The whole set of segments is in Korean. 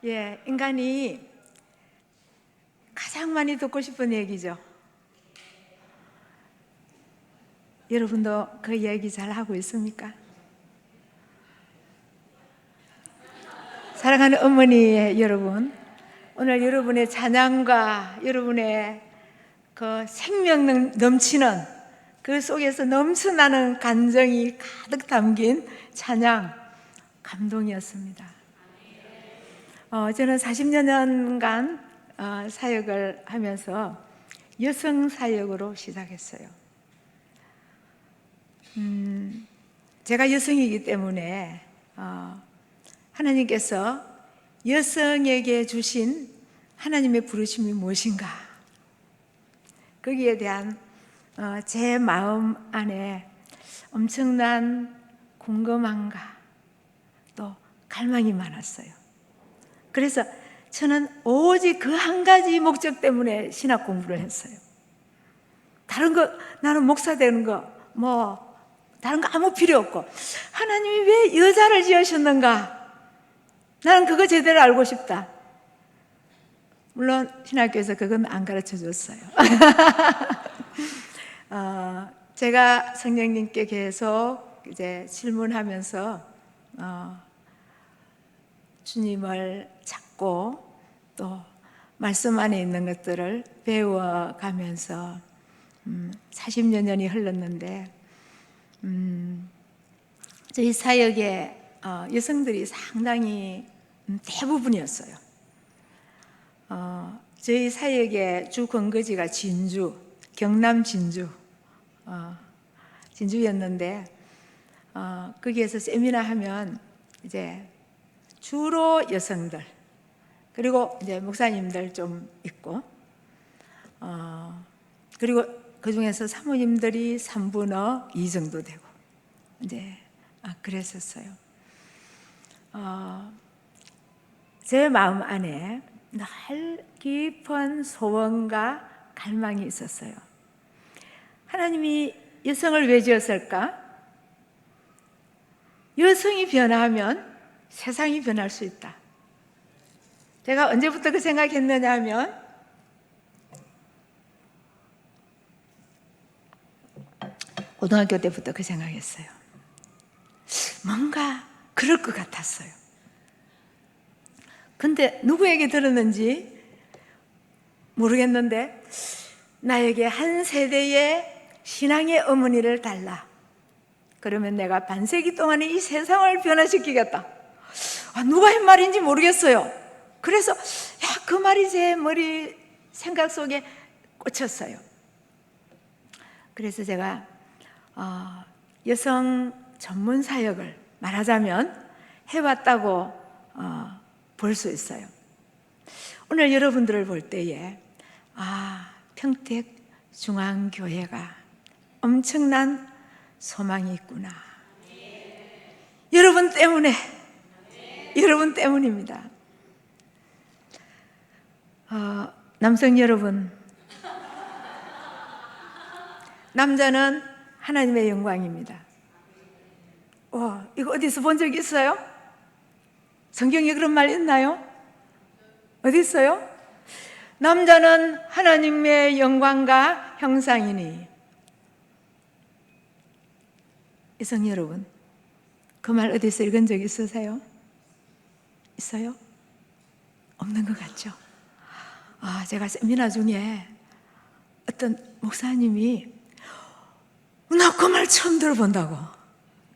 예, 인간이 가장 많이 듣고 싶은 얘기죠. 여러분도 그 얘기 잘 하고 있습니까? 사랑하는 어머니 여러분, 오늘 여러분의 찬양과 여러분의 그 생명 넘치는 그 속에서 넘쳐나는 감정이 가득 담긴 찬양, 감동이었습니다. 저는 40여 년간 사역을 하면서 여성 사역으로 시작했어요. 제가 여성이기 때문에 하나님께서 여성에게 주신 하나님의 부르심이 무엇인가, 거기에 대한 제 마음 안에 엄청난 궁금함과 또 갈망이 많았어요. 그래서 저는 오직 그 한 가지 목적 때문에 신학 공부를 했어요. 다른 거, 나는 목사 되는 거, 다른 거 아무 필요 없고, 하나님이 왜 여자를 지으셨는가? 나는 그거 제대로 알고 싶다. 물론 신학교에서 그건 안 가르쳐 줬어요. 제가 성령님께 계속 이제 질문하면서 주님을 찾고 또 말씀 안에 있는 것들을 배워가면서 40여 년이 흘렀는데, 저희 사역에 여성들이 상당히 대부분이었어요. 저희 사역의 주 근거지가 진주, 경남 진주였는데, 거기에서 세미나 하면 이제 주로 여성들, 그리고 이제 목사님들 좀 있고, 그리고 그 중에서 사모님들이 3분의 2 정도 되고, 이제 그랬었어요. 제 마음 안에 늘 깊은 소원과 갈망이 있었어요. 하나님이 여성을 왜 지었을까? 여성이 변화하면 세상이 변할 수 있다. 제가 언제부터 그 생각했느냐 하면, 고등학교 때부터 그 생각했어요. 뭔가 그럴 것 같았어요. 근데 누구에게 들었는지 모르겠는데, 나에게 한 세대의 신앙의 어머니를 달라. 그러면 내가 반세기 동안에 이 세상을 변화시키겠다. 누가 한 말인지 모르겠어요. 그래서 그 말이 제 머리 생각 속에 꽂혔어요. 그래서 제가 여성 전문 사역을 말하자면 해왔다고 볼 수 있어요. 오늘 여러분들을 볼 때에 평택중앙교회가 엄청난 소망이 있구나. 여러분 때문에, 여러분 때문입니다. 남성 여러분, 남자는 하나님의 영광입니다. 이거 어디서 본 적 있어요? 성경에 그런 말 있나요? 어디 있어요? 남자는 하나님의 영광과 형상이니. 여성 여러분, 그 말 어디서 읽은 적 있으세요? 있어요? 없는 것 같죠? 제가 세미나 중에 어떤 목사님이 나 그 말 처음 들어본다고.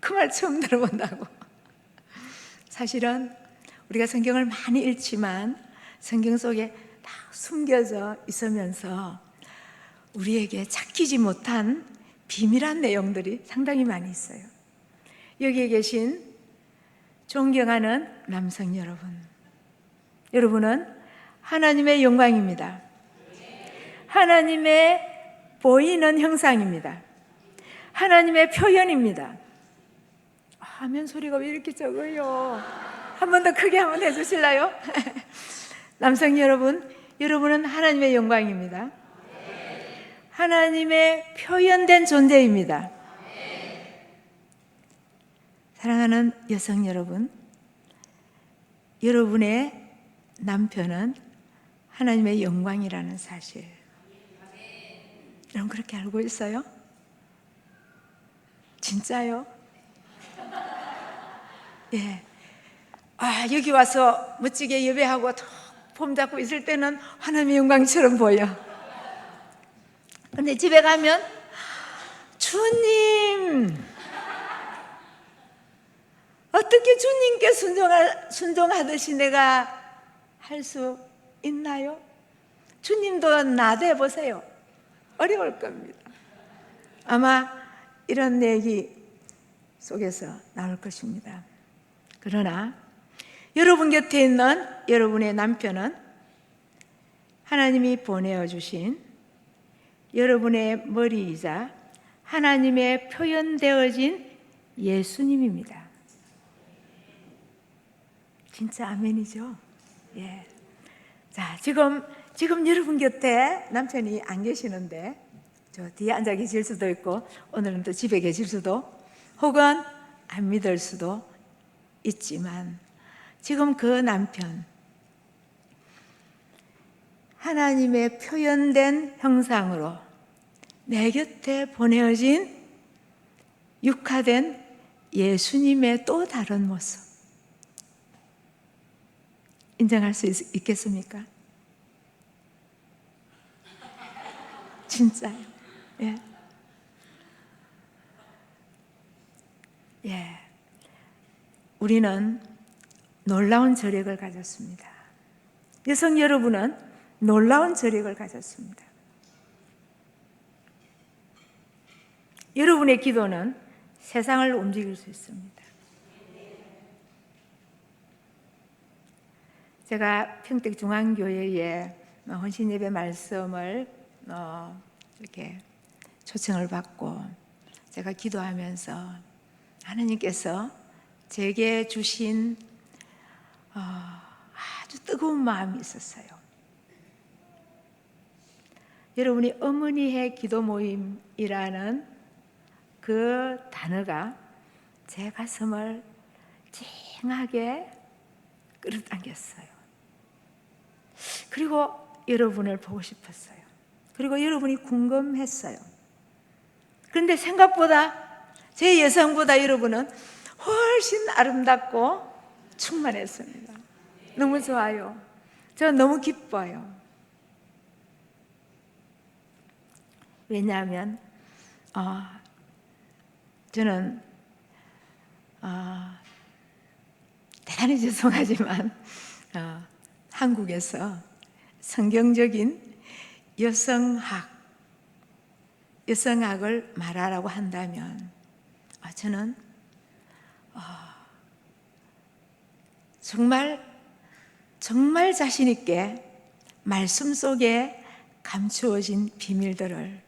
그 말 처음 들어본다고. 사실은 우리가 성경을 많이 읽지만 성경 속에 다 숨겨져 있으면서 우리에게 찾기지 못한 비밀한 내용들이 상당히 많이 있어요. 여기에 계신 존경하는 남성 여러분, 여러분은 하나님의 영광입니다. 하나님의 보이는 형상입니다. 하나님의 표현입니다. 아멘 소리가 왜 이렇게 적어요? 한 번 더 크게 한번 해주실래요? 남성 여러분, 여러분은 하나님의 영광입니다. 하나님의 표현된 존재입니다. 사랑하는 여성 여러분, 여러분의 남편은 하나님의 영광이라는 사실, 여러분 그렇게 알고 있어요? 진짜요? 예. 여기 와서 멋지게 예배하고 폼 잡고 있을 때는 하나님의 영광처럼 보여. 근데 집에 가면 주님, 어떻게 주님께 순종하듯이 내가 할 수 있나요? 주님도 나대 보세요. 어려울 겁니다. 아마 이런 얘기 속에서 나올 것입니다. 그러나 여러분 곁에 있는 여러분의 남편은 하나님이 보내어 주신 여러분의 머리이자 하나님의 표현되어진 예수님입니다. 진짜 아멘이죠? 예. 자, 지금 여러분 곁에 남편이 안 계시는데 저 뒤에 앉아 계실 수도 있고 오늘은 또 집에 계실 수도 혹은 안 믿을 수도 있지만 지금 그 남편 하나님의 표현된 형상으로 내 곁에 보내어진 육화된 예수님의 또 다른 모습 인정할 수 있겠습니까? 진짜요. 예. 예. 우리는 놀라운 저력을 가졌습니다. 여성 여러분은 놀라운 저력을 가졌습니다. 여러분의 기도는 세상을 움직일 수 있습니다. 제가 평택중앙교회에 헌신예배 말씀을 이렇게 초청을 받고 제가 기도하면서 하나님께서 제게 주신 아주 뜨거운 마음이 있었어요. 여러분이 어머니의 기도 모임이라는 그 단어가 제 가슴을 찡하게 끌어당겼어요. 그리고 여러분을 보고 싶었어요. 그리고 여러분이 궁금했어요. 그런데 생각보다 제 예상보다 여러분은 훨씬 아름답고 충만했습니다. 너무 좋아요. 저 너무 기뻐요. 왜냐하면 저는 대단히 죄송하지만 한국에서 성경적인 여성학을 말하라고 한다면 저는 정말 자신 있게 말씀 속에 감추어진 비밀들을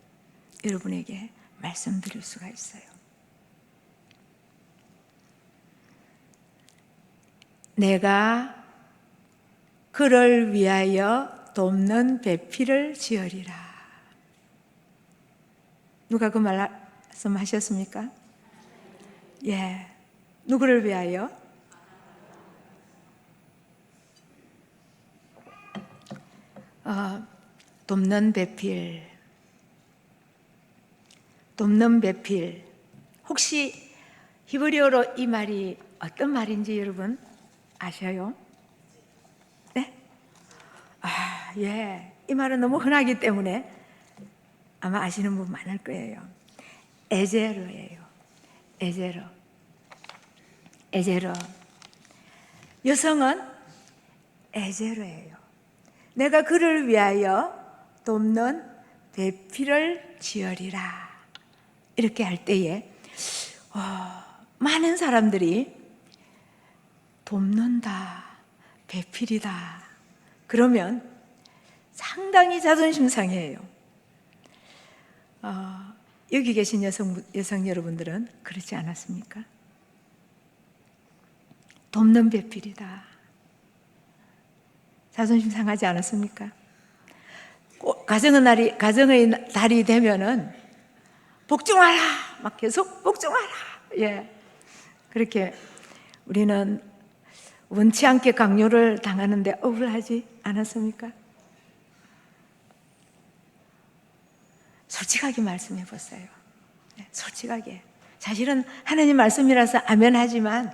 여러분에게 말씀드릴 수가 있어요. 내가 그를 위하여 돕는 배필을 지으리라. 누가 그 말씀하셨습니까? 예. 누구를 위하여? 돕는 배필. 돕는 배필. 혹시 히브리어로 이 말이 어떤 말인지 여러분 아셔요? 네? 예. 이 말은 너무 흔하기 때문에 아마 아시는 분 많을 거예요. 에제르예요. 에제르. 여성은 에제르예요. 내가 그를 위하여 돕는 배필을 지으리라. 이렇게 할 때에 많은 사람들이 돕는다, 배필이다. 그러면 상당히 자존심 상해요. 여기 계신 여성 여러분들은 그렇지 않았습니까? 돕는 배필이다. 자존심 상하지 않았습니까? 가정의 달이 되면은 복종하라! 막 계속 복종하라! 예. 그렇게 우리는 원치 않게 강요를 당하는데 억울하지 않았습니까? 솔직하게 말씀해 보세요. 솔직하게. 사실은 하나님 말씀이라서 아멘 하지만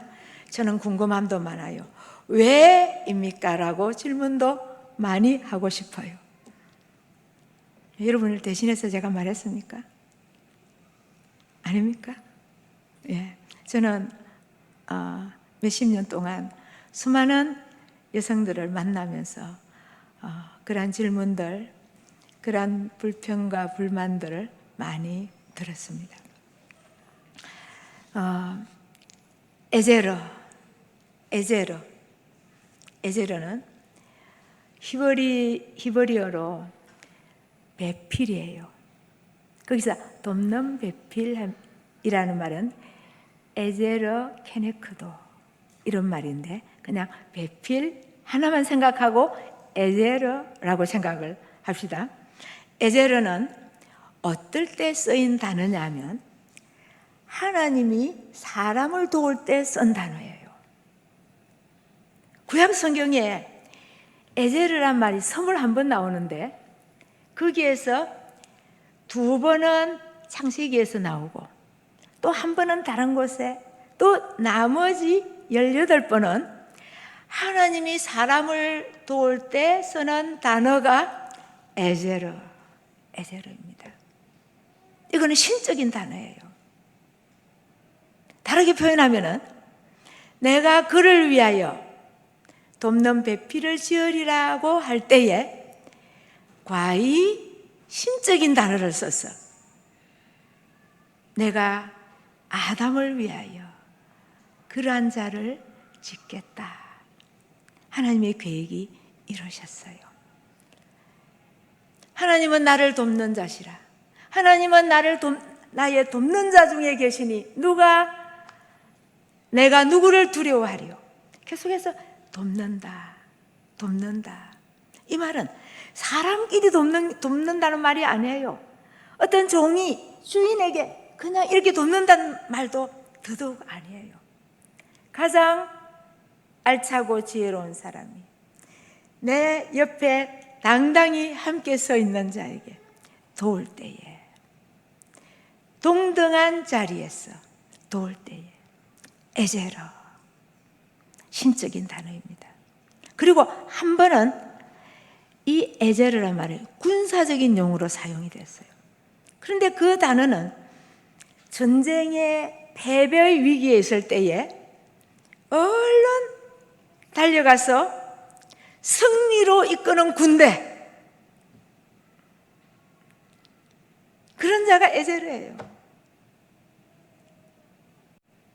저는 궁금함도 많아요. 왜입니까? 라고 질문도 많이 하고 싶어요. 여러분을 대신해서 제가 말했습니까? 아닙니까? 예. 저는 몇십 년 동안 수많은 여성들을 만나면서 그러한 질문들, 그러한 불평과 불만들을 많이 들었습니다. 에제르는 히브리어로 배필이에요. 거기서 돕는 배필이라는 말은 에제르 케네크도 이런 말인데 그냥 배필 하나만 생각하고 에제르라고 생각을 합시다. 에제르는 어떨 때 쓰인 단어냐면 하나님이 사람을 도울 때 쓴 단어예요. 구약 성경에 에제르란 말이 21번 나오는데 거기에서 2번은 창세기에서 나오고 또 1번은 다른 곳에 또 나머지 18번은 하나님이 사람을 도울 때 쓰는 단어가 에제르입니다. 이거는 신적인 단어예요. 다르게 표현하면은 내가 그를 위하여 돕는 배필을 지으리라고 할 때에 과히 신적인 단어를 써서 내가 아담을 위하여 그러한 자를 짓겠다. 하나님의 계획이 이루셨어요. 하나님은 나를 돕는 자시라. 하나님은 나의 돕는 자 중에 계시니 내가 누구를 두려워하리요? 계속해서 돕는다. 이 말은 사람끼리 돕는다는 말이 아니에요. 어떤 종이 주인에게 그냥 이렇게 돕는다는 말도 더더욱 아니에요. 가장 알차고 지혜로운 사람이 내 옆에 당당히 함께 서 있는 자에게 도울 때에, 동등한 자리에서 도울 때에 에제르, 신적인 단어입니다. 그리고 한 번은 이 에제르란 말이 군사적인 용어로 사용이 됐어요. 그런데 그 단어는 전쟁의 패배의 위기에 있을 때에 얼른 달려가서 승리로 이끄는 군대, 그런 자가 에제르예요.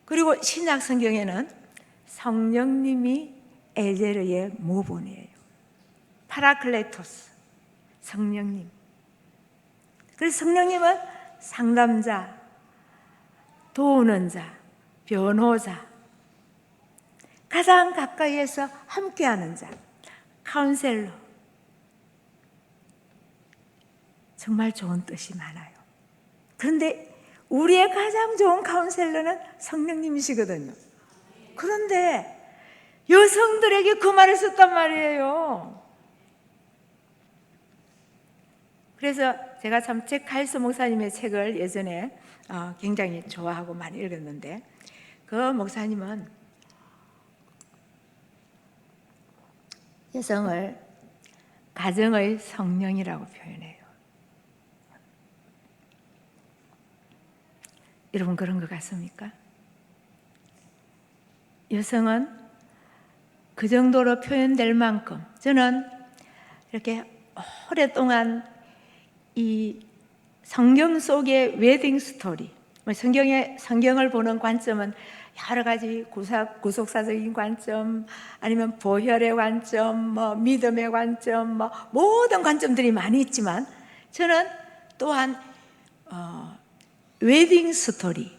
그리고 신약 성경에는 성령님이 에제르의 모본이에요. 파라클레토스, 성령님. 그래서 성령님은 상담자, 도우는 자, 변호자, 가장 가까이에서 함께하는 자, 카운셀러. 정말 좋은 뜻이 많아요. 그런데 우리의 가장 좋은 카운셀러는 성령님이시거든요. 그런데 여성들에게 그 말을 썼단 말이에요. 그래서 제가 참 칼스 목사님의 책을 예전에 굉장히 좋아하고 많이 읽었는데 그 목사님은 여성을 가정의 성령이라고 표현해요. 여러분 그런 것 같습니까? 여성은 그 정도로 표현될 만큼 저는 이렇게 오랫동안 이 성경 속의 웨딩 스토리, 성경을 보는 관점은 여러 가지 구속사적인 관점, 아니면 보혈의 관점, 믿음의 관점, 모든 관점들이 많이 있지만 저는 또한 웨딩 스토리,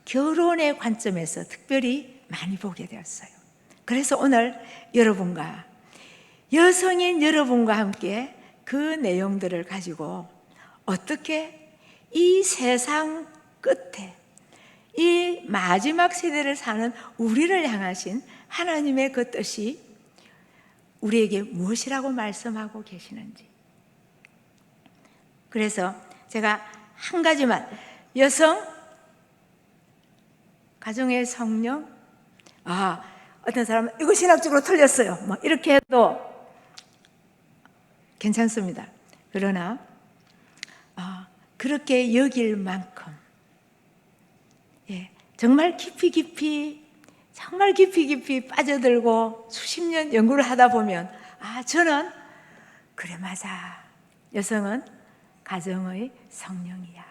결혼의 관점에서 특별히 많이 보게 되었어요. 그래서 오늘 여러분과, 여성인 여러분과 함께 그 내용들을 가지고 어떻게 이 세상 끝에 이 마지막 세대를 사는 우리를 향하신 하나님의 그 뜻이 우리에게 무엇이라고 말씀하고 계시는지. 그래서 제가 한 가지만, 여성, 가정의 성령, 어떤 사람은 이거 신학적으로 틀렸어요, 뭐 이렇게 해도 괜찮습니다. 그러나 그렇게 여길 만큼, 정말 정말 깊이 빠져들고 수십 년 연구를 하다 보면 저는 그래, 맞아, 여성은 가정의 성령이야.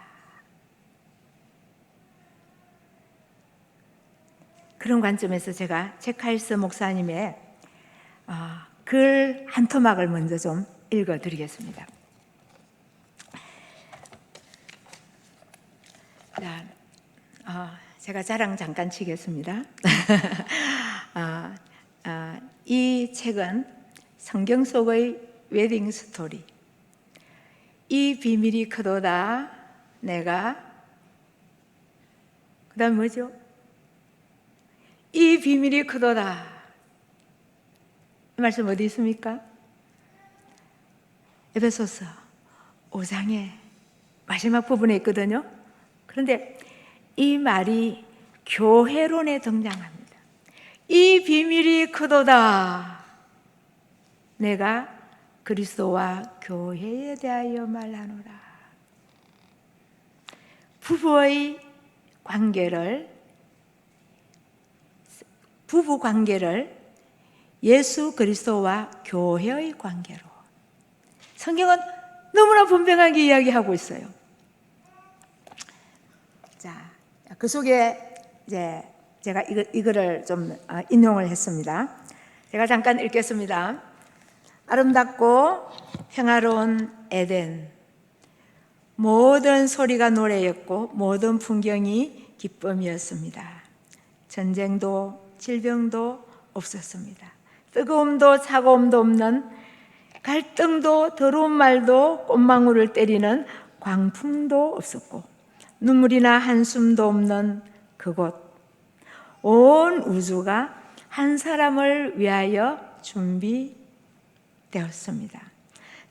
그런 관점에서 제가 제카일스 목사님의 글 한 토막을 먼저 좀 읽어드리겠습니다. 제가 자랑 잠깐 치겠습니다. 이 책은 성경 속의 웨딩 스토리, 이 비밀이 크도다 내가, 그 다음 뭐죠? 이 비밀이 크도다. 이 말씀 어디 있습니까? 에베소서 5장의 마지막 부분에 있거든요. 그런데 이 말이 교회론에 등장합니다. 이 비밀이 크도다 내가 그리스도와 교회에 대하여 말하노라. 부부 관계를 예수 그리스도와 교회의 관계로 성경은 너무나 분명하게 이야기하고 있어요. 자, 그 속에 이제 제가 이거를 좀 인용을 했습니다. 제가 잠깐 읽겠습니다. 아름답고 평화로운 에덴, 모든 소리가 노래였고 모든 풍경이 기쁨이었습니다. 전쟁도 질병도 없었습니다. 뜨거움도 차가움도 없는, 갈등도 더러운 말도 꽃망울을 때리는 광풍도 없었고 눈물이나 한숨도 없는 그곳, 온 우주가 한 사람을 위하여 준비되었습니다.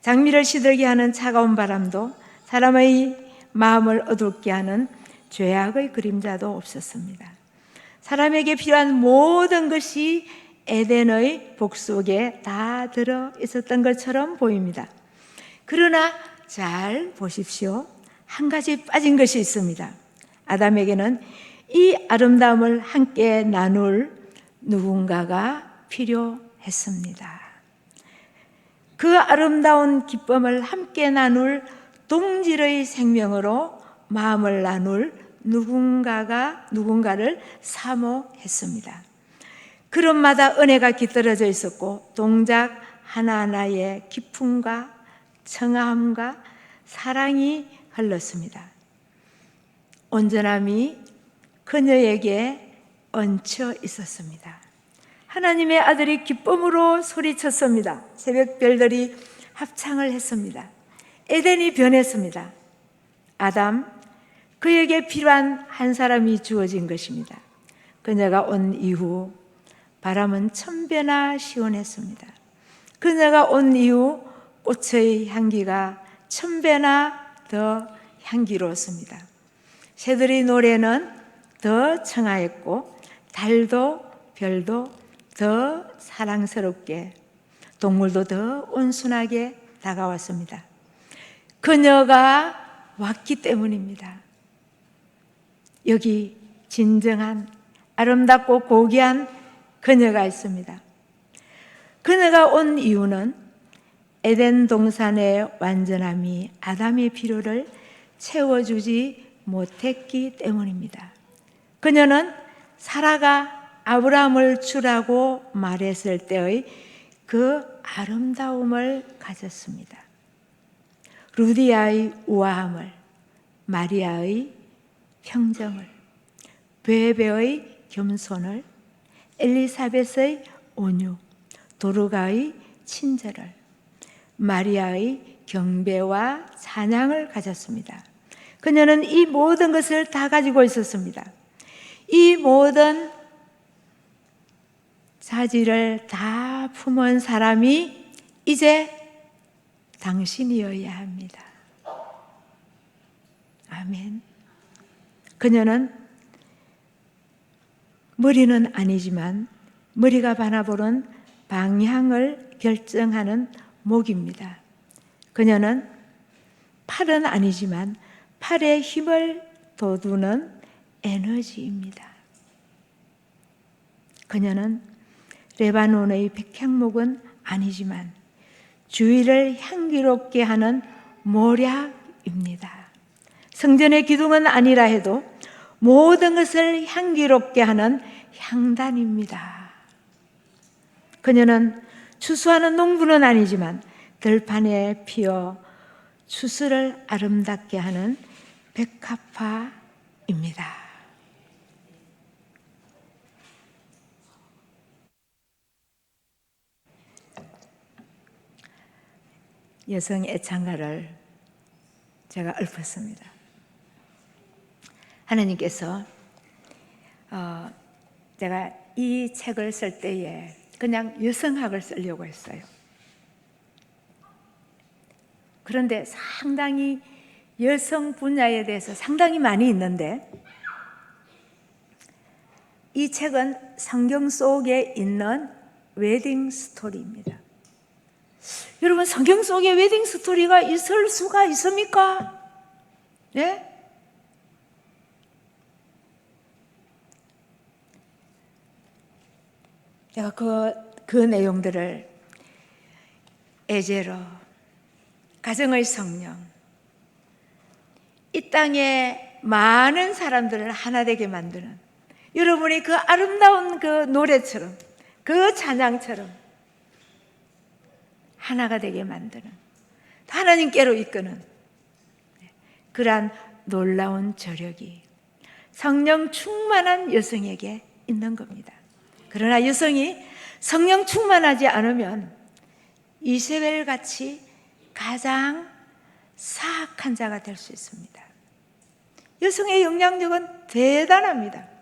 장미를 시들게 하는 차가운 바람도, 사람의 마음을 어둡게 하는 죄악의 그림자도 없었습니다. 사람에게 필요한 모든 것이 에덴의 복 속에 다 들어 있었던 것처럼 보입니다. 그러나 잘 보십시오. 한 가지 빠진 것이 있습니다. 아담에게는 이 아름다움을 함께 나눌 누군가가 필요했습니다. 그 아름다운 기쁨을 함께 나눌 동질의 생명으로 마음을 나눌 누군가를 사모했습니다. 그릇마다 은혜가 깃들어져 있었고 동작 하나하나에 기쁨과 청아함과 사랑이 흘렀습니다. 온전함이 그녀에게 얹혀 있었습니다. 하나님의 아들이 기쁨으로 소리쳤습니다. 새벽별들이 합창을 했습니다. 에덴이 변했습니다. 아담, 그에게 필요한 한 사람이 주어진 것입니다. 그녀가 온 이후 바람은 1000배나 시원했습니다. 그녀가 온 이후 꽃의 향기가 1000배나 더 향기로웠습니다. 새들의 노래는 더 청아했고 달도 별도 더 사랑스럽게, 동물도 더 온순하게 다가왔습니다. 그녀가 왔기 때문입니다. 여기 진정한 아름답고 고귀한 그녀가 있습니다. 그녀가 온 이유는 에덴 동산의 완전함이 아담의 필요를 채워주지 못했기 때문입니다. 그녀는 사라가 아브라함을 주라고 말했을 때의 그 아름다움을 가졌습니다. 루디아의 우아함을, 마리아의 평정을, 베베의 겸손을, 엘리사벳의 온유, 도르가의 친절을, 마리아의 경배와 찬양을 가졌습니다. 그녀는 이 모든 것을 다 가지고 있었습니다. 이 모든 사지를 다 품은 사람이 이제 당신이어야 합니다. 아멘. 그녀는 머리는 아니지만 머리가 바라보는 방향을 결정하는 목입니다. 그녀는 팔은 아니지만 팔의 힘을 돋우는 에너지입니다. 그녀는 레바논의 백향목은 아니지만 주위를 향기롭게 하는 모략입니다. 성전의 기둥은 아니라 해도 모든 것을 향기롭게 하는 향단입니다. 그녀는 추수하는 농부는 아니지만 들판에 피어 추수를 아름답게 하는 백합화입니다. 여성 애창가를 제가 읊었습니다. 하나님께서 제가 이 책을 쓸 때에 그냥 여성학을 쓰려고 했어요. 그런데 상당히 여성 분야에 대해서 상당히 많이 있는데 이 책은 성경 속에 있는 웨딩 스토리입니다. 여러분, 성경 속에 웨딩 스토리가 있을 수가 있습니까? 네? 제가 그 내용들을 에제로, 가정의 성령, 이 땅에 많은 사람들을 하나 되게 만드는, 여러분이 그 아름다운 그 노래처럼, 그 찬양처럼 하나가 되게 만드는, 하나님께로 이끄는 그러한 놀라운 저력이 성령 충만한 여성에게 있는 겁니다. 그러나 여성이 성령 충만하지 않으면 이세벨 같이 가장 사악한 자가 될 수 있습니다. 여성의 영향력은 대단합니다.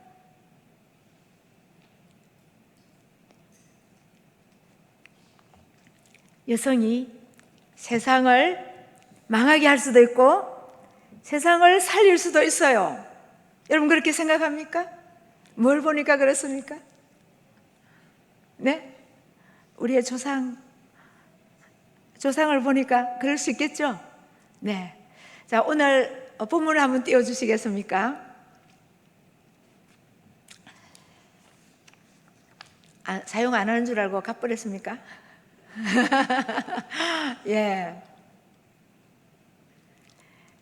여성이 세상을 망하게 할 수도 있고 세상을 살릴 수도 있어요. 여러분 그렇게 생각합니까? 뭘 보니까 그렇습니까? 네? 우리의 조상을 보니까 그럴 수 있겠죠? 네. 자, 오늘 본문을 한번 띄워주시겠습니까? 사용 안 하는 줄 알고 갚으랬습니까? 예.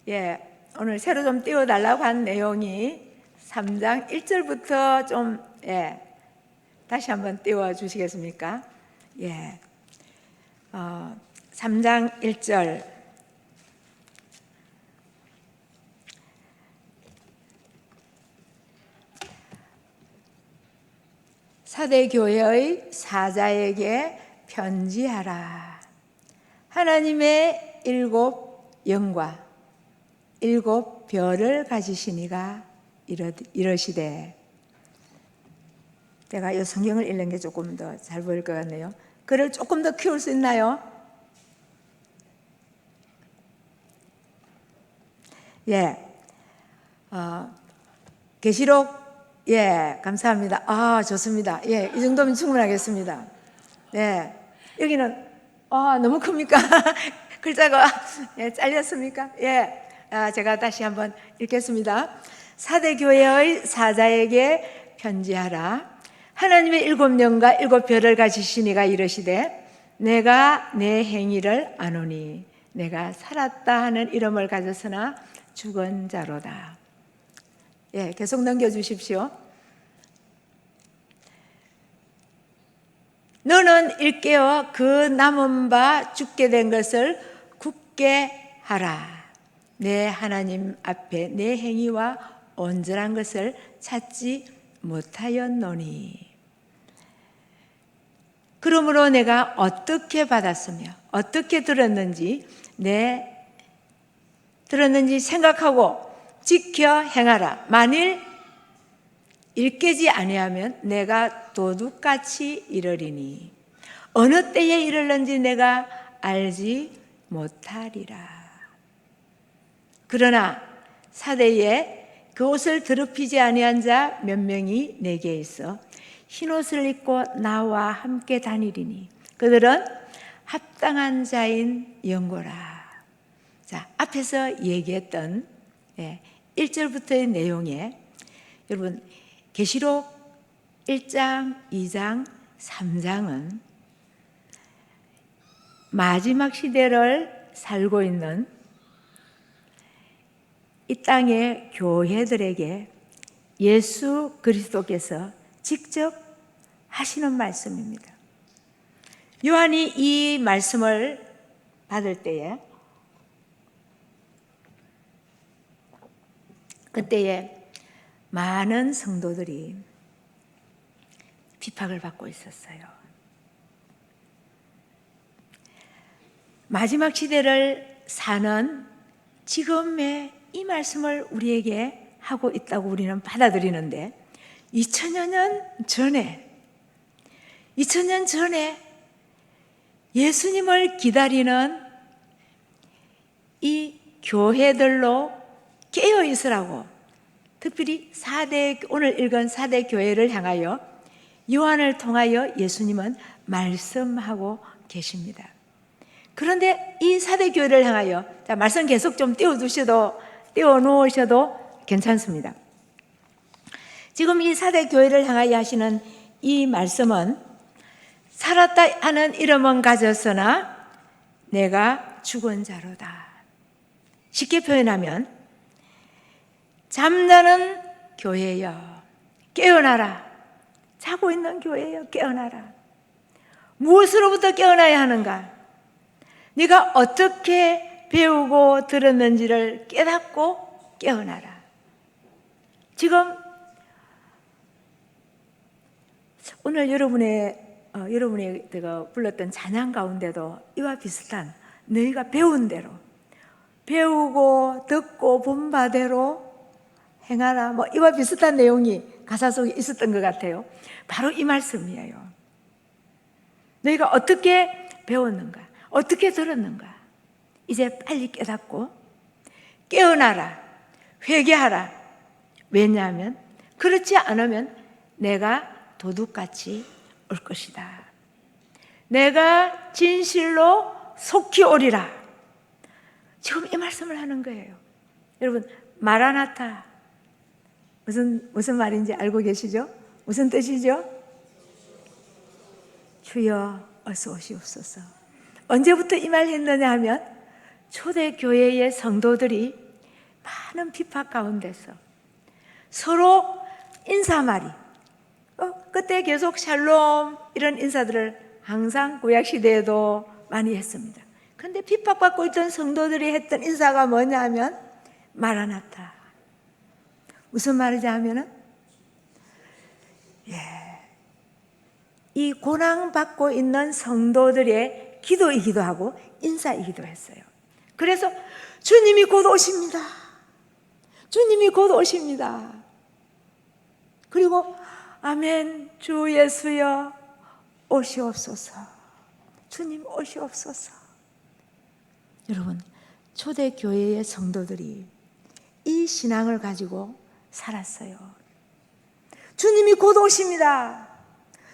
예. 오늘 새로 좀 띄워달라고 한 내용이 3장 1절부터 좀, 다시 한번 띄워주시겠습니까? 예. 3장 1절. 사대교회의 사자에게 편지하라. 하나님의 7 영과 7 별을 가지시니가 이러시되. 제가 이 성경을 읽는 게 조금 더 잘 보일 것 같네요. 글을 조금 더 키울 수 있나요? 예. 계시록, 감사합니다. 좋습니다. 이 정도면 충분하겠습니다. 네. 여기는, 너무 큽니까? 글자가, 잘렸습니까? 제가 다시 한번 읽겠습니다. 사대교회의 사자에게 편지하라. 하나님의 7 영과 7 별을 가지시니가 이르시되 내가 내 행위를 아노니 내가 살았다 하는 이름을 가졌으나 죽은 자로다. 계속 넘겨주십시오. 너는 일깨어 그 남은 바 죽게 된 것을 굳게 하라. 내 하나님 앞에 내 행위와 온전한 것을 찾지 못하였노니. 그러므로 내가 어떻게 받았으며 어떻게 들었는지 생각하고 지켜 행하라. 만일 일 깨지 아니하면 내가 도둑같이 이르리니 어느 때에 이르는지 내가 알지 못하리라. 그러나 사대에 그 옷을 더럽히지 아니한 자 몇 명이 내게 있어 흰옷을 입고 나와 함께 다니리니 그들은 합당한 자인 영고라. 자, 앞에서 얘기했던 1절부터의 내용에 여러분 계시록 1장, 2장, 3장은 마지막 시대를 살고 있는 이 땅의 교회들에게 예수 그리스도께서 직접 하시는 말씀입니다. 요한이 이 말씀을 받을 때에 그때에 많은 성도들이 비박을 받고 있었어요. 마지막 시대를 사는 지금의 이 말씀을 우리에게 하고 있다고 우리는 받아들이는데 2000년 전에 예수님을 기다리는 이 교회들로 깨어 있으라고 특별히 오늘 읽은 4대 교회를 향하여 요한을 통하여 예수님은 말씀하고 계십니다. 그런데 이 4대 교회를 향하여 말씀 계속 좀 띄워놓으셔도 괜찮습니다. 지금 이 4대 교회를 향하여 하시는 이 말씀은 살았다 하는 이름은 가졌으나 내가 죽은 자로다. 쉽게 표현하면 잠자는 교회여 깨어나라. 자고 있는 교회여 깨어나라. 무엇으로부터 깨어나야 하는가? 네가 어떻게 배우고 들었는지를 깨닫고 깨어나라. 지금 오늘 여러분이 불렀던 찬양 가운데도 이와 비슷한 너희가 배운 대로 배우고 듣고 본 바대로 행하라 이와 비슷한 내용이 가사 속에 있었던 것 같아요. 바로 이 말씀이에요. 너희가 어떻게 배웠는가? 어떻게 들었는가? 이제 빨리 깨닫고 깨어나라. 회개하라. 왜냐하면 그렇지 않으면 내가 도둑같이 올 것이다. 내가 진실로 속히 오리라. 지금 이 말씀을 하는 거예요. 여러분, 마라나타 무슨 말인지 알고 계시죠? 무슨 뜻이죠? 주여 어서 오시옵소서. 언제부터 이 말 했느냐 하면 초대교회의 성도들이 많은 비판 가운데서 서로 인사말이 그때 계속 샬롬 이런 인사들을 항상 구약시대에도 많이 했습니다. 그런데 핍박받고 있던 성도들이 했던 인사가 뭐냐 하면 마라나타. 무슨 말이지 하면은 이 고난받고 있는 성도들의 기도이기도 하고 인사이기도 했어요. 그래서 주님이 곧 오십니다. 주님이 곧 오십니다. 그리고 아멘 주 예수여 오시옵소서. 주님 오시옵소서. 여러분, 초대교회의 성도들이 이 신앙을 가지고 살았어요. 주님이 곧 오십니다.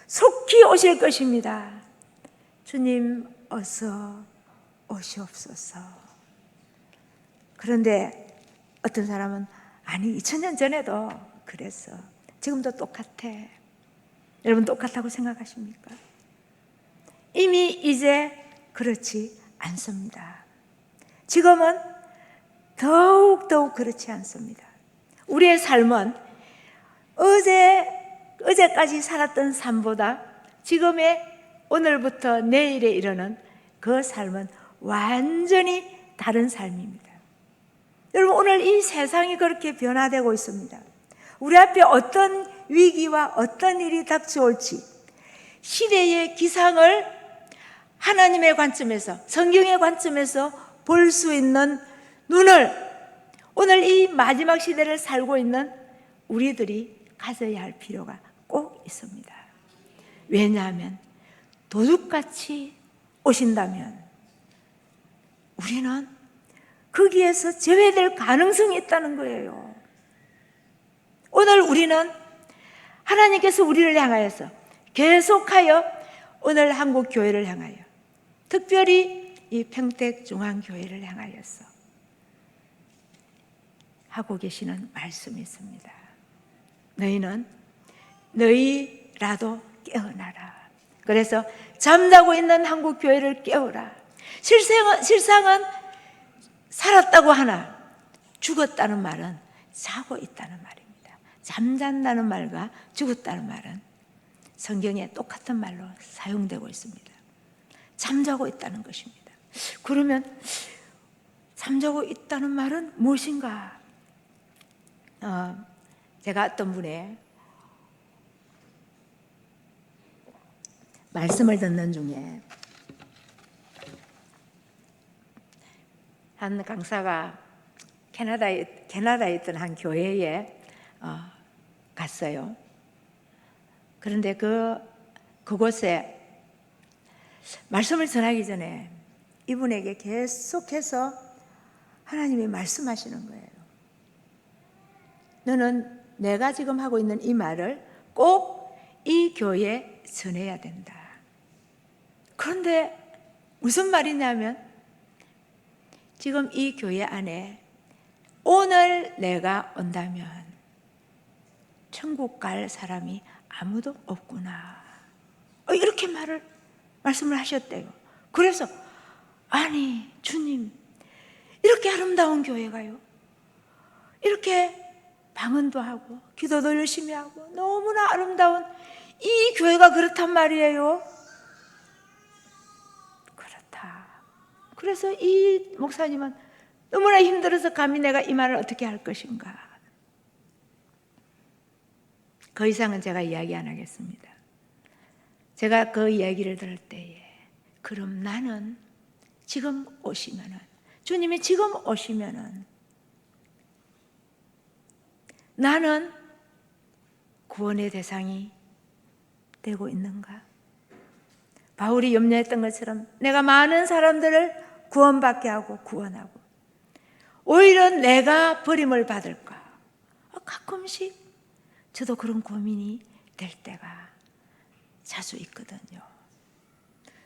속히 오실 것입니다. 주님 어서 오시옵소서. 그런데 어떤 사람은 아니 2000년 전에도 그랬어. 지금도 똑같아. 여러분 똑같다고 생각하십니까? 이미 이제 그렇지 않습니다. 지금은 더욱 그렇지 않습니다. 우리의 삶은 어제까지 살았던 삶보다 지금의 오늘부터 내일에 이르는 그 삶은 완전히 다른 삶입니다. 여러분 오늘 이 세상이 그렇게 변화되고 있습니다. 우리 앞에 어떤 위기와 어떤 일이 닥쳐올지 시대의 기상을 하나님의 관점에서 성경의 관점에서 볼 수 있는 눈을 오늘 이 마지막 시대를 살고 있는 우리들이 가져야 할 필요가 꼭 있습니다. 왜냐하면 도둑같이 오신다면 우리는 거기에서 제외될 가능성이 있다는 거예요. 오늘 우리는 하나님께서 우리를 향하여서 계속하여 오늘 한국 교회를 향하여, 특별히 이 평택중앙교회를 향하여서 하고 계시는 말씀이 있습니다. 너희는 너희라도 깨어나라. 그래서 잠자고 있는 한국 교회를 깨우라. 실상은 살았다고 하나 죽었다는 말은 자고 있다는 말입니다. 잠잔다는 말과 죽었다는 말은 성경에 똑같은 말로 사용되고 있습니다. 잠자고 있다는 것입니다. 그러면 잠자고 있다는 말은 무엇인가? 제가 어떤 분의 말씀을 듣는 중에 한 강사가 캐나다에 있던 한 교회에 갔어요. 그런데 그곳에 말씀을 전하기 전에 이분에게 계속해서 하나님이 말씀하시는 거예요. 너는 내가 지금 하고 있는 이 말을 꼭 이 교회에 전해야 된다. 그런데 무슨 말이냐면 지금 이 교회 안에 오늘 내가 온다면 천국 갈 사람이 아무도 없구나. 이렇게 말씀을 하셨대요. 그래서 아니 주님, 이렇게 아름다운 교회가요, 이렇게 방언도 하고 기도도 열심히 하고 너무나 아름다운 이 교회가 그렇단 말이에요. 그렇다. 그래서 이 목사님은 너무나 힘들어서 감히 내가 이 말을 어떻게 할 것인가. 그 이상은 제가 이야기 안 하겠습니다. 제가 그 이야기를 들을 때에 그럼 나는 지금 오시면은, 주님이 지금 오시면은 나는 구원의 대상이 되고 있는가? 바울이 염려했던 것처럼 내가 많은 사람들을 구원받게 하고 구원하고 오히려 내가 버림을 받을까? 가끔씩 저도 그런 고민이 될 때가 자주 있거든요.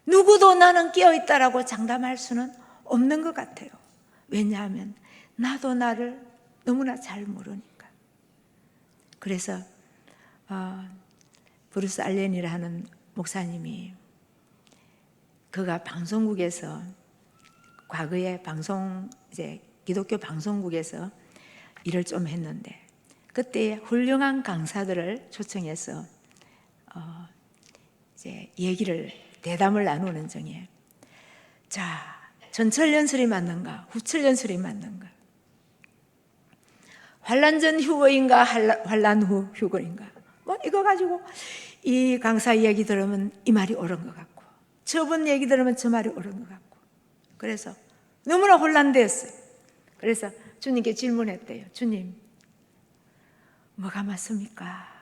누구도 나는 깨어있다라고 장담할 수는 없는 것 같아요. 왜냐하면 나도 나를 너무나 잘 모르니까. 그래서 브루스 알렌이라 하는 목사님이, 그가 방송국에서 과거에 기독교 방송국에서 일을 좀 했는데 그때 훌륭한 강사들을 초청해서 대담을 나누는 중에, 자, 전철연설이 맞는가 후철연설이 맞는가, 환란 전 휴거인가 환란 후 휴거인가, 이거 가지고 이 강사 이야기 들으면 이 말이 옳은 것 같고 저분 얘기 들으면 저 말이 옳은 것 같고, 그래서 너무나 혼란되었어요. 그래서 주님께 질문했대요. 주님, 뭐가 맞습니까?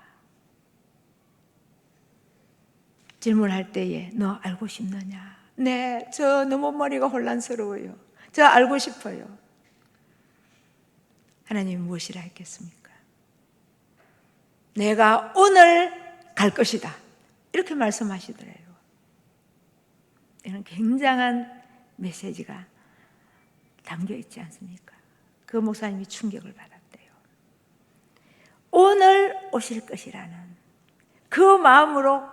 질문할 때에 너 알고 싶느냐? 네, 저 너무 머리가 혼란스러워요. 저 알고 싶어요. 하나님이 무엇이라 했겠습니까? 내가 오늘 갈 것이다, 이렇게 말씀하시더래요. 이런 굉장한 메시지가 담겨 있지 않습니까? 그 목사님이 충격을 받았대요. 오늘 오실 것이라는 그 마음으로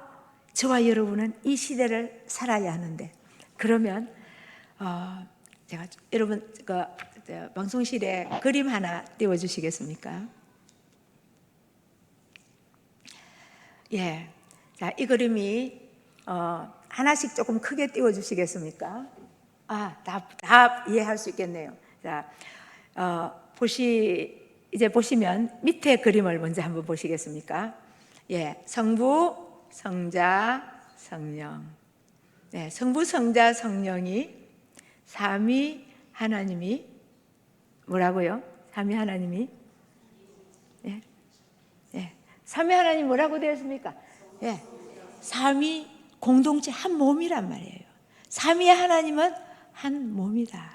저와 여러분은 이 시대를 살아야 하는데, 그러면 제가 여러분 방송실에 그림 하나 띄워주시겠습니까? 예, 자, 이 그림이 하나씩 조금 크게 띄워주시겠습니까? 다 이해할 수 있겠네요. 자, 이제 보시면 밑에 그림을 먼저 한번 보시겠습니까? 예, 성부, 성자, 성령. 네, 성부, 성자, 성령이 삼위 하나님이 뭐라고요? 삼위 하나님이 삼위 하나님 뭐라고 되었습니까? 예, 삼위 공동체 한 몸이란 말이에요. 삼위 하나님은 한 몸이다.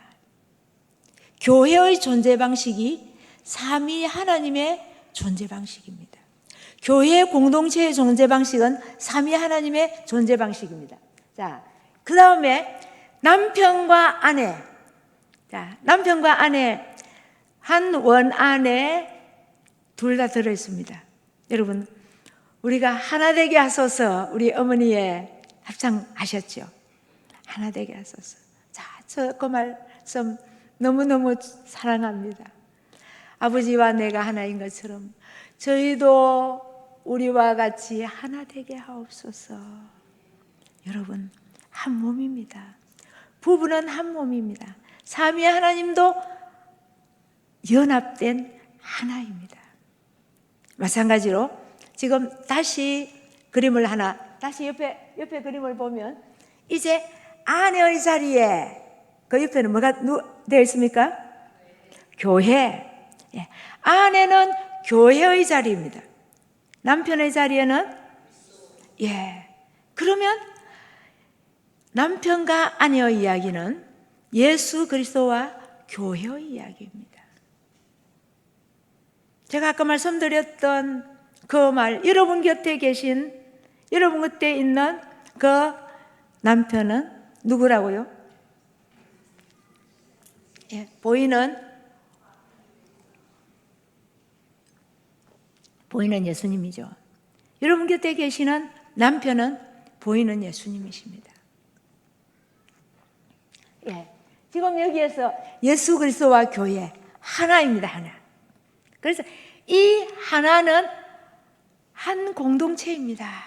교회의 존재 방식이 삼위 하나님의 존재 방식입니다. 교회 공동체의 존재 방식은 삼위 하나님의 존재 방식입니다. 자, 그 다음에 남편과 아내. 자, 남편과 아내 한 원 안에 둘 다 들어 있습니다. 여러분, 우리가 하나 되게 하소서 우리 어머니의 합창하셨죠. 하나 되게 하소서. 자, 저 그 말씀 너무너무 사랑합니다. 아버지와 내가 하나인 것처럼 저희도 우리와 같이 하나 되게 하옵소서. 여러분, 한 몸입니다. 부부는 한 몸입니다. 삼위 하나님도 연합된 하나입니다. 마찬가지로 지금 다시 그림을 하나, 다시 옆에 그림을 보면 이제 아내의 자리에 그 옆에는 뭐가 되어 있습니까? 교회. 예. 아내는 교회의 자리입니다. 남편의 자리에는 그러면 남편과 아내의 이야기는 예수 그리스도와 교회의 이야기입니다. 제가 아까 말씀드렸던 그 말, 여러분 곁에 계신, 여러분 곁에 있는 그 남편은 누구라고요? 보이는 예수님이죠. 여러분 곁에 계시는 남편은 보이는 예수님이십니다. 지금 여기에서 예수 그리스도와 교회 하나입니다. 하나. 그래서 이 하나는 한 공동체입니다.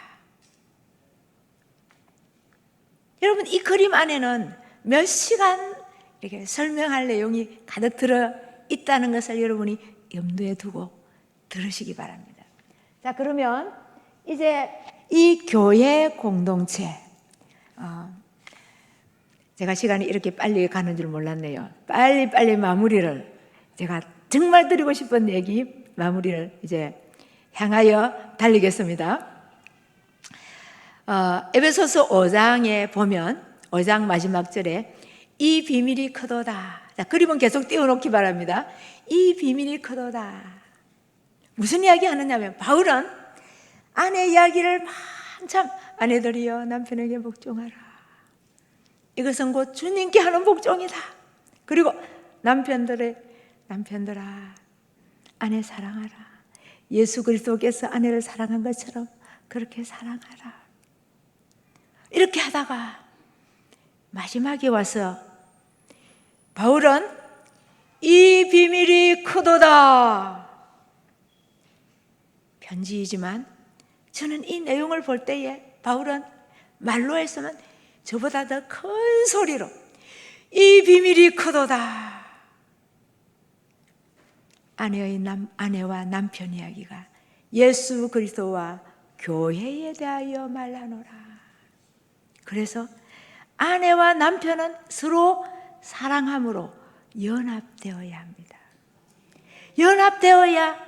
여러분, 이 그림 안에는 몇 시간 이렇게 설명할 내용이 가득 들어 있다는 것을 여러분이 염두에 두고 들으시기 바랍니다. 자, 그러면 이제 이 교회 공동체, 제가 시간이 이렇게 빨리 가는 줄 몰랐네요. 빨리 마무리를, 제가 정말 드리고 싶은 얘기 마무리를 이제 향하여 달리겠습니다. 에베소서 5장에 보면 5장 마지막 절에 이 비밀이 크도다. 자, 그림은 계속 띄워놓기 바랍니다. 이 비밀이 크도다. 무슨 이야기 하느냐면 바울은 아내 이야기를 한참 아내들이여 남편에게 복종하라. 이것은 곧 주님께 하는 복종이다. 그리고 남편들아 아내 사랑하라. 예수 그리스도께서 아내를 사랑한 것처럼 그렇게 사랑하라. 이렇게 하다가 마지막에 와서 바울은 이 비밀이 크도다. 편지이지만 저는 이 내용을 볼 때에 바울은 말로 했으면 저보다 더 큰 소리로 이 비밀이 크도다. 아내와 남편 이야기가 예수 그리스도와 교회에 대하여 말하노라. 그래서 아내와 남편은 서로 사랑함으로 연합되어야 합니다. 연합되어야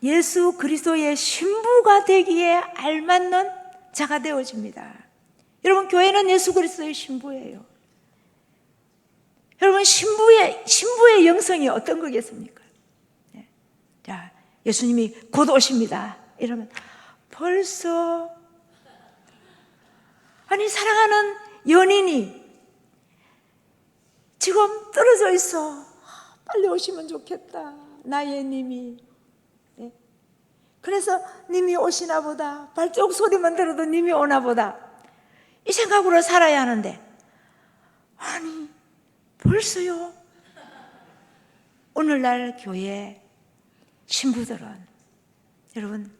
예수 그리스도의 신부가 되기에 알맞는 자가 되어집니다. 여러분, 교회는 예수 그리스도의 신부예요. 여러분, 신부의 영성이 어떤 거겠습니까? 자, 예수님이 곧 오십니다. 이러면 벌써 사랑하는 연인이 지금 떨어져 있어. 빨리 오시면 좋겠다. 나의 님이. 그래서 님이 오시나 보다. 발자국 소리만 들어도 님이 오나 보다. 이 생각으로 살아야 하는데 벌써요? 오늘날 교회 신부들은, 여러분,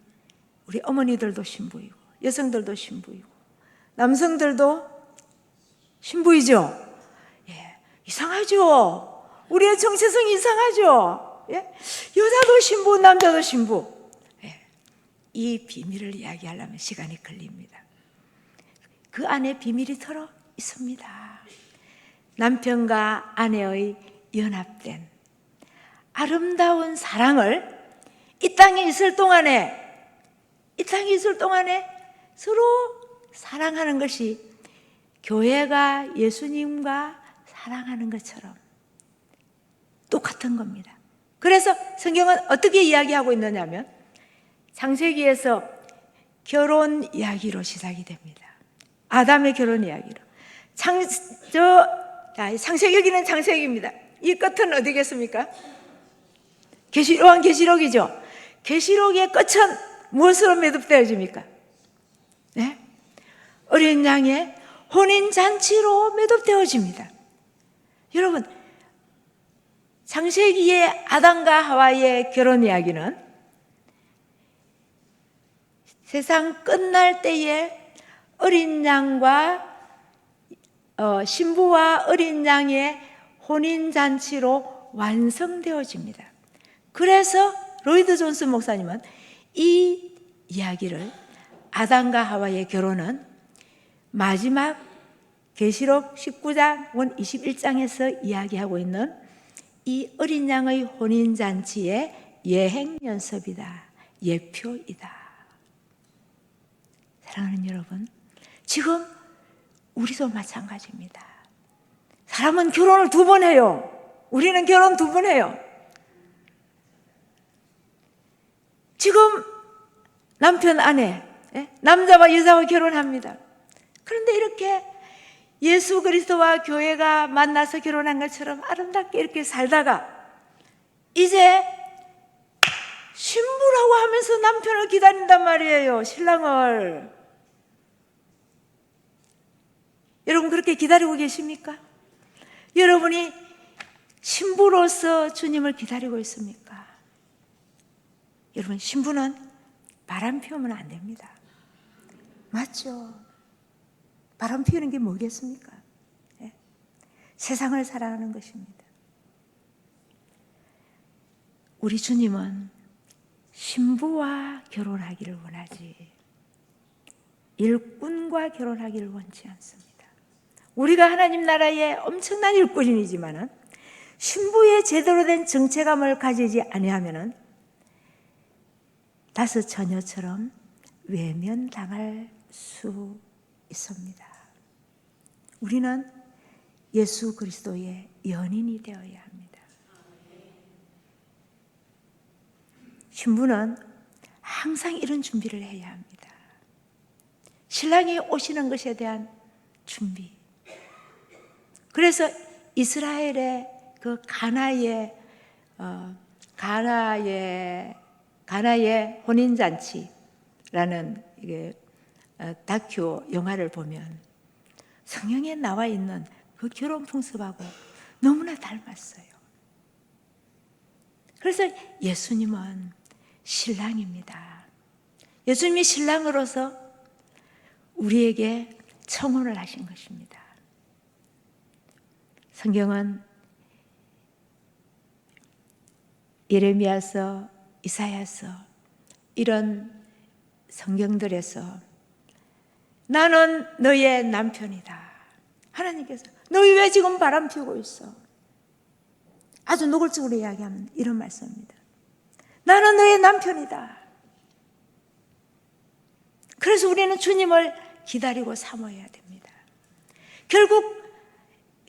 우리 어머니들도 신부이고 여성들도 신부이고 남성들도 신부이죠. 이상하죠. 우리의 정체성이 이상하죠. 여자도 신부, 남자도 신부. 이 비밀을 이야기하려면 시간이 걸립니다. 그 안에 비밀이 들어 있습니다. 남편과 아내의 연합된 아름다운 사랑을 이 땅에 있을 동안에 서로 사랑하는 것이 교회가 예수님과 사랑하는 것처럼 똑같은 겁니다. 그래서 성경은 어떻게 이야기하고 있느냐면 창세기에서 결혼 이야기로 시작이 됩니다. 아담의 결혼 이야기로. 창세기는 창세기입니다. 이 끝은 어디겠습니까? 계시록이죠. 계시록의 끝은 무엇으로 매듭되어집니까? 네? 어린 양의 혼인잔치로 매듭되어집니다. 여러분, 창세기의 아담과 하와의 결혼 이야기는 세상 끝날 때에 어린 양과 신부와 어린 양의 혼인잔치로 완성되어집니다. 그래서 로이드 존슨 목사님은 이 이야기를 아담과 하와의 결혼은 마지막 계시록 19장 21장에서 이야기하고 있는 이 어린 양의 혼인잔치의 예행 연습이다, 예표이다. 사랑하는 여러분, 지금 우리도 마찬가지입니다. 사람은 결혼을 2번 해요. 우리는 결혼 2번 해요. 지금 남편, 아내, 남자와 여자와 결혼합니다. 그런데 이렇게 예수 그리스도와 교회가 만나서 결혼한 것처럼 아름답게 이렇게 살다가 이제 신부라고 하면서 남편을 기다린단 말이에요. 신랑을. 여러분 그렇게 기다리고 계십니까? 여러분이 신부로서 주님을 기다리고 있습니까? 여러분, 신부는 바람 피우면 안 됩니다. 맞죠? 바람 피우는 게 뭐겠습니까? 네? 세상을 사랑하는 것입니다. 우리 주님은 신부와 결혼하기를 원하지 일꾼과 결혼하기를 원치 않습니다. 우리가 하나님 나라의 엄청난 일꾼이지만은 신부의 제대로 된 정체감을 가지지 아니하면은 다섯 처녀처럼 외면당할 수 있습니다. 우리는 예수 그리스도의 연인이 되어야 합니다. 신부는 항상 이런 준비를 해야 합니다. 신랑이 오시는 것에 대한 준비. 그래서 이스라엘의 그 가나의 혼인잔치라는 이게 다큐 영화를 보면 성경에 나와 있는 그 결혼 풍습하고 너무나 닮았어요. 그래서 예수님은 신랑입니다. 예수님이 신랑으로서 우리에게 청혼을 하신 것입니다. 성경은 예레미야서, 이사야서 이런 성경들에서 나는 너의 남편이다. 하나님께서 너희 왜 지금 바람 피우고 있어? 아주 노골적으로 이야기하면 이런 말씀입니다. 나는 너의 남편이다. 그래서 우리는 주님을 기다리고 사모해야 됩니다.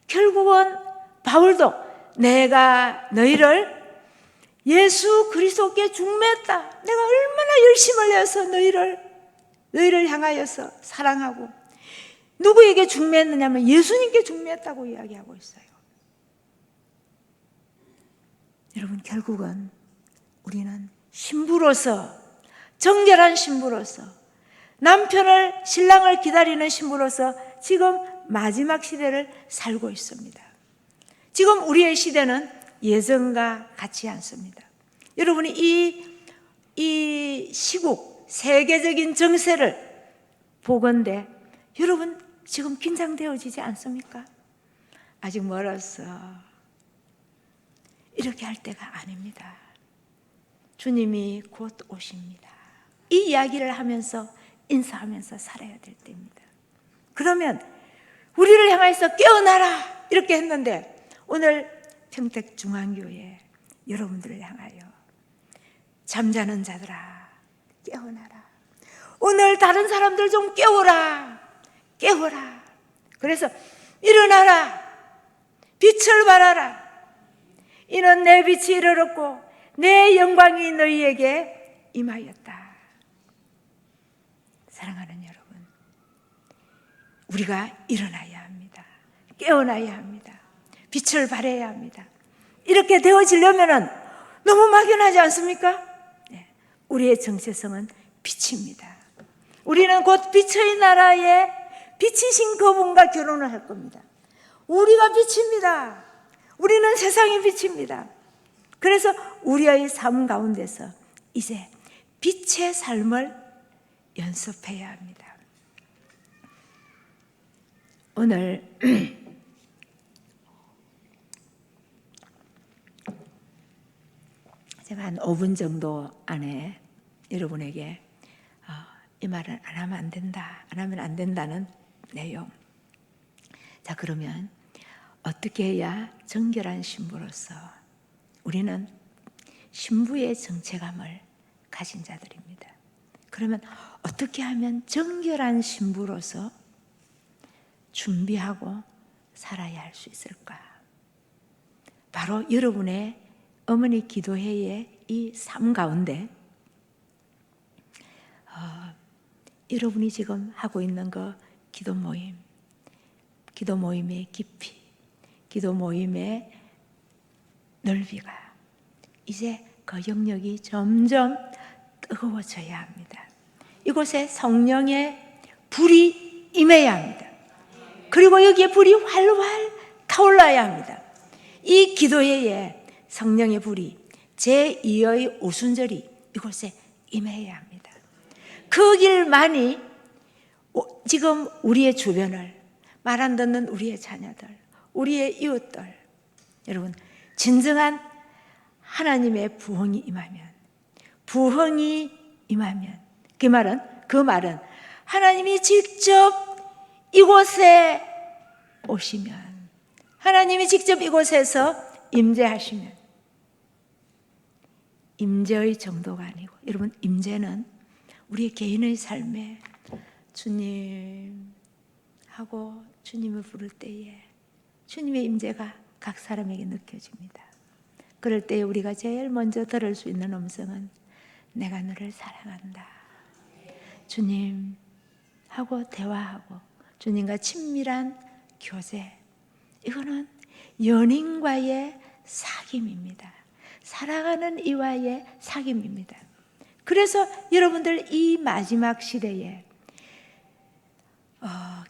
결국은 바울도 내가 너희를 예수 그리스도께 중매했다. 내가 얼마나 열심을 내어서 너희를 향하여서 사랑하고 누구에게 중매했느냐면 예수님께 중매했다고 이야기하고 있어요. 여러분, 결국은 우리는 신부로서, 정결한 신부로서, 신랑을 기다리는 신부로서 지금 마지막 시대를 살고 있습니다. 지금 우리의 시대는 예전과 같지 않습니다. 여러분이 이 시국, 세계적인 정세를 보건대 여러분 지금 긴장되어지지 않습니까? 아직 멀었어. 이렇게 할 때가 아닙니다. 주님이 곧 오십니다. 이 이야기를 하면서 인사하면서 살아야 될 때입니다. 그러면 우리를 향해서 깨어나라 이렇게 했는데 오늘 평택중앙교회 여러분들을 향하여 잠자는 자들아 깨어나라. 오늘 다른 사람들 좀 깨워라. 깨워라. 그래서 일어나라. 빛을 발하라. 이는 내 빛이 이르렀고 내 영광이 너희에게 임하였다. 사랑하는 여러분, 우리가 일어나야 합니다. 깨어나야 합니다. 빛을 발해야 합니다. 이렇게 되어지려면 너무 막연하지 않습니까? 네. 우리의 정체성은 빛입니다. 우리는 곧 빛의 나라에 빛이신 그분과 결혼을 할 겁니다. 우리가 빛입니다. 우리는 세상의 빛입니다. 그래서 우리의 삶 가운데서 이제 빛의 삶을 연습해야 합니다. 오늘 제가 한 5분 정도 안에 여러분에게 이 말을 안 하면 안 된다, 안 하면 안 된다는 내용. 자, 그러면 어떻게 해야 정결한 신부로서, 우리는 신부의 정체감을 가진 자들입니다. 그러면 어떻게 하면 정결한 신부로서 준비하고 살아야 할 수 있을까? 바로 여러분의 어머니 기도회의 이 삶 가운데 여러분이 지금 하고 있는 거 기도 모임, 기도 모임의 깊이, 기도 모임의 넓이가 이제 그 영역이 점점 뜨거워져야 합니다. 이곳에 성령의 불이 임해야 합니다. 그리고 여기에 불이 활활 타올라야 합니다. 이 기도회에 성령의 불이 제2의 오순절이 이곳에 임해야 합니다. 그 길만이 지금 우리의 주변을, 말 안 듣는 우리의 자녀들, 우리의 이웃들, 여러분, 진정한 하나님의 부흥이 임하면, 부흥이 임하면, 그 말은 하나님이 직접 이곳에 오시면, 하나님이 직접 이곳에서 임재하시면, 임재의 정도가 아니고, 여러분, 임재는 우리의 개인의 삶에 주님 하고 주님을 부를 때에 주님의 임재가 각 사람에게 느껴집니다. 그럴 때 우리가 제일 먼저 들을 수 있는 음성은 내가 너를 사랑한다. 주님 하고 대화하고 주님과 친밀한 교제, 이거는 연인과의 사귐입니다. 사랑하는 이와의 사귐입니다. 그래서 여러분들 이 마지막 시대에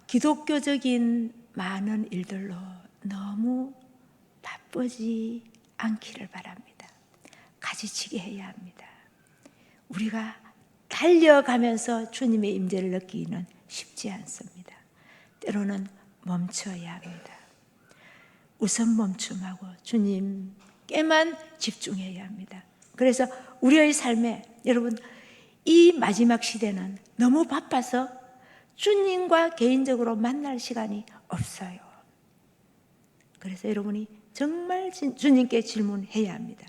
기독교적인 많은 일들로 너무 바쁘지 않기를 바랍니다. 가지치기 해야 합니다. 우리가 달려가면서 주님의 임재를 느끼기는 쉽지 않습니다. 때로는 멈춰야 합니다. 우선 멈춤하고 주님께만 집중해야 합니다. 그래서 우리의 삶에, 여러분, 이 마지막 시대는 너무 바빠서 주님과 개인적으로 만날 시간이 없어요. 그래서 여러분이 정말 주님께 질문해야 합니다.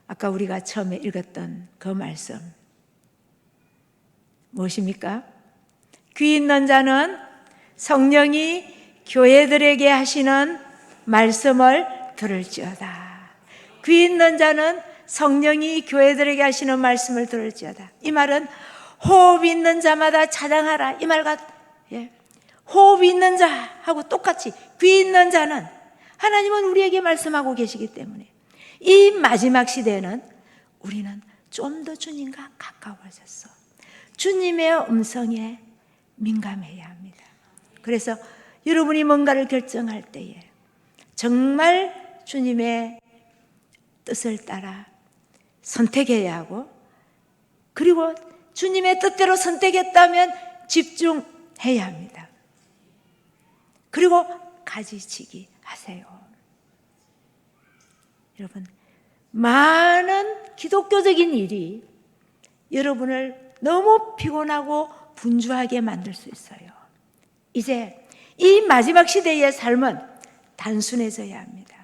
아까 우리가 처음에 읽었던 그 말씀 무엇입니까? 귀 있는 자는 성령이 교회들에게 하시는 말씀을 들을지어다. 귀 있는 자는 성령이 교회들에게 하시는 말씀을 들을지어다. 이 말은 호흡 있는 자마다 찬양하라, 이 말 호흡 있는 자하고 똑같이 귀 있는 자는, 하나님은 우리에게 말씀하고 계시기 때문에 이 마지막 시대에는 우리는 좀 더 주님과 가까워졌어. 주님의 음성에 민감해야 합니다. 그래서 여러분이 뭔가를 결정할 때에 정말 주님의 뜻을 따라 선택해야 하고, 그리고 주님의 뜻대로 선택했다면 집중해야 합니다. 그리고 가지치기 하세요. 여러분, 많은 기독교적인 일이 여러분을 너무 피곤하고 분주하게 만들 수 있어요. 이제 이 마지막 시대의 삶은 단순해져야 합니다.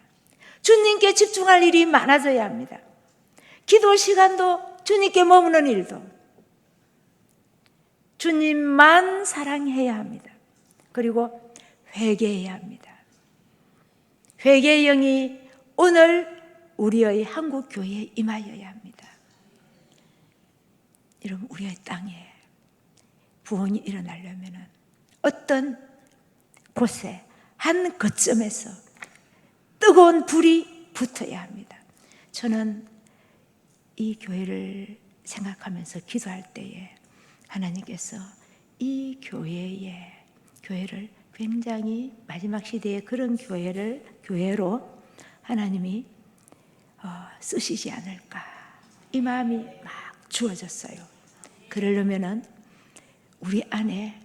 주님께 집중할 일이 많아져야 합니다. 기도 시간도 주님께 머무는 일도 주님만 사랑해야 합니다. 그리고 회개해야 합니다. 회개의 영이 오늘 우리의 한국 교회에 임하여야 합니다. 여러분, 우리의 땅에 부흥이 일어나려면 어떤 곳에 한 거점에서 뜨거운 불이 붙어야 합니다. 저는 이 교회를 생각하면서 기도할 때에 하나님께서 이 교회를 굉장히 마지막 시대에 그런 교회로 하나님이 쓰시지 않을까, 이 마음이 막 주어졌어요. 그러려면은 우리 안에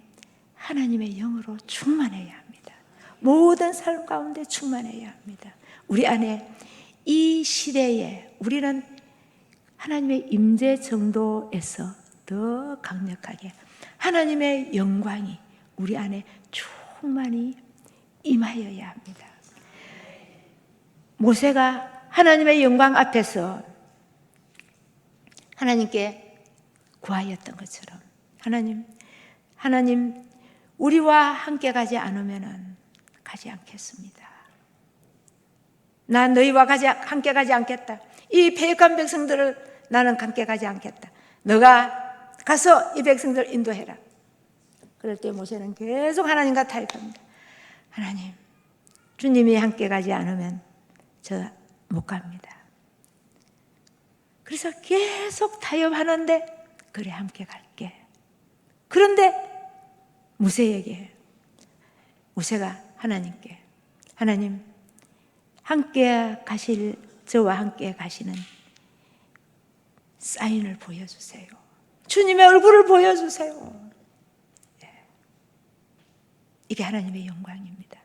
하나님의 영으로 충만해야 합니다. 모든 삶 가운데 충만해야 합니다. 우리 안에 이 시대에 우리는 하나님의 임재 정도에서 더 강력하게 하나님의 영광이 우리 안에 충만히 임하여야 합니다. 모세가 하나님의 영광 앞에서 하나님께 구하였던 것처럼 하나님 우리와 함께 가지 않으면 가지 않겠습니다. 나 너희와 함께 가지 않겠다. 이 패역한 백성들을 나는 함께 가지 않겠다. 너가 가서 이 백성들을 인도해라. 그럴 때 모세는 계속 하나님과 타협합니다. 하나님, 주님이 함께 가지 않으면 저 못 갑니다. 그래서 계속 타협하는데 그래, 함께 갈게. 그런데 모세가 하나님께, 하나님, 저와 함께 가시는 사인을 보여주세요. 주님의 얼굴을 보여주세요. 이게 하나님의 영광입니다.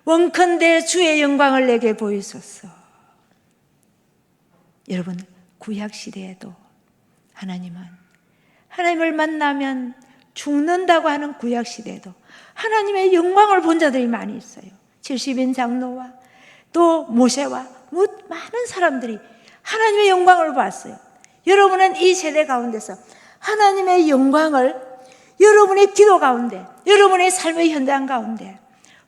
원컨대 주의 영광을 내게 보이소서. 여러분, 구약시대에도 하나님을 만나면 죽는다고 하는 구약시대에도 하나님의 영광을 본 자들이 많이 있어요. 70인 장로와 또 모세와 많은 사람들이 하나님의 영광을 봤어요. 여러분은 이 세대 가운데서 하나님의 영광을 여러분의 기도 가운데, 여러분의 삶의 현장 가운데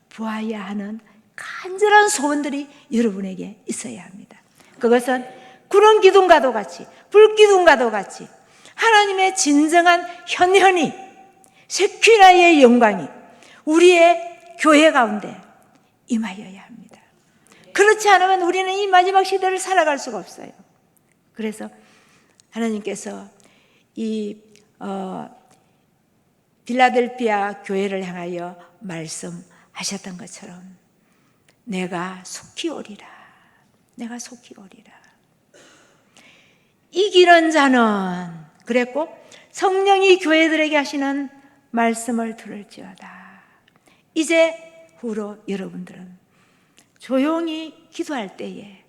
보아야 하는 간절한 소원들이 여러분에게 있어야 합니다. 그것은 구름 기둥과도 같이, 불 기둥과도 같이 하나님의 진정한 현현이, 세퀴나의 영광이 우리의 교회 가운데 임하여야 합니다. 그렇지 않으면 우리는 이 마지막 시대를 살아갈 수가 없어요. 그래서 하나님께서 이 빌라델피아 교회를 향하여 말씀하셨던 것처럼 내가 속히 오리라. 내가 속히 오리라. 이기는 자는 그랬고 성령이 교회들에게 하시는 말씀을 들을지어다. 이제 후로 여러분들은 조용히 기도할 때에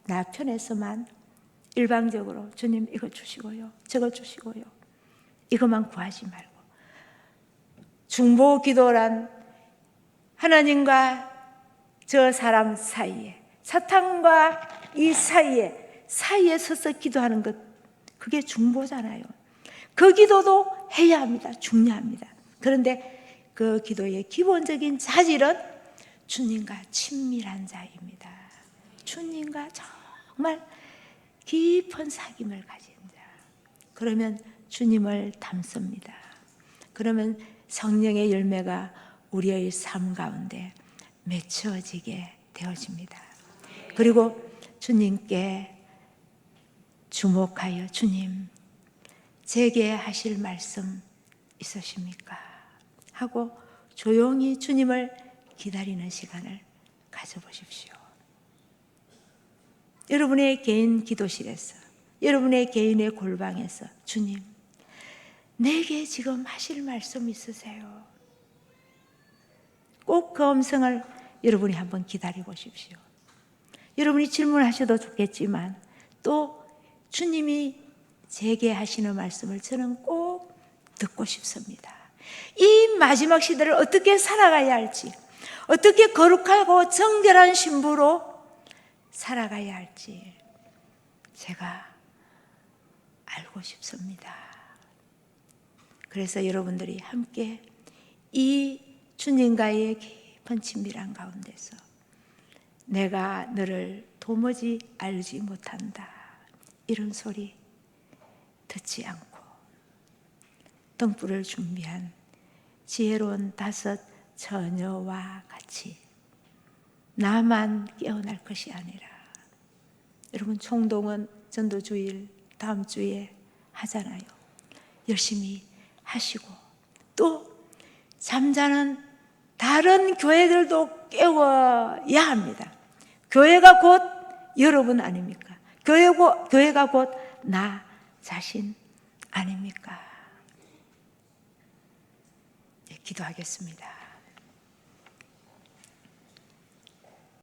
나 편에서만 일방적으로 주님 이거 주시고요, 저거 주시고요, 이것만 구하지 말고 중보 기도란 하나님과 저 사람 사이에, 사탄과 이 사이에 서서 기도하는 것, 그게 중보잖아요. 그 기도도 해야 합니다. 중요합니다. 그런데 그 기도의 기본적인 자질은 주님과 친밀한 자입니다. 주님과 정말 깊은 사귐을 가진 자. 그러면 주님을 닮습니다. 그러면 성령의 열매가 우리의 삶 가운데 맺혀지게 되어집니다. 그리고 주님께 주목하여 주님, 제게 하실 말씀 있으십니까? 하고 조용히 주님을 기다리는 시간을 가져보십시오. 여러분의 개인 기도실에서, 여러분의 개인의 골방에서 주님, 내게 지금 하실 말씀 있으세요? 꼭 그 음성을 여러분이 한번 기다려 보십시오. 여러분이 질문하셔도 좋겠지만 또 주님이 제게 하시는 말씀을 저는 꼭 듣고 싶습니다. 이 마지막 시대를 어떻게 살아가야 할지, 어떻게 거룩하고 정결한 신부로 살아가야 할지 제가 알고 싶습니다. 그래서 여러분들이 함께 이 주님과의 깊은 친밀한 가운데서 내가 너를 도무지 알지 못한다, 이런 소리 듣지 않고 등불을 준비한 지혜로운 5 처녀와 같이 나만 깨어날 것이 아니라, 여러분 총동은 전도주일 다음 주에 하잖아요. 열심히 하시고 또 잠자는 다른 교회들도 깨워야 합니다. 교회가 곧 여러분 아닙니까? 교회가 곧 나 자신 아닙니까? 네, 기도하겠습니다.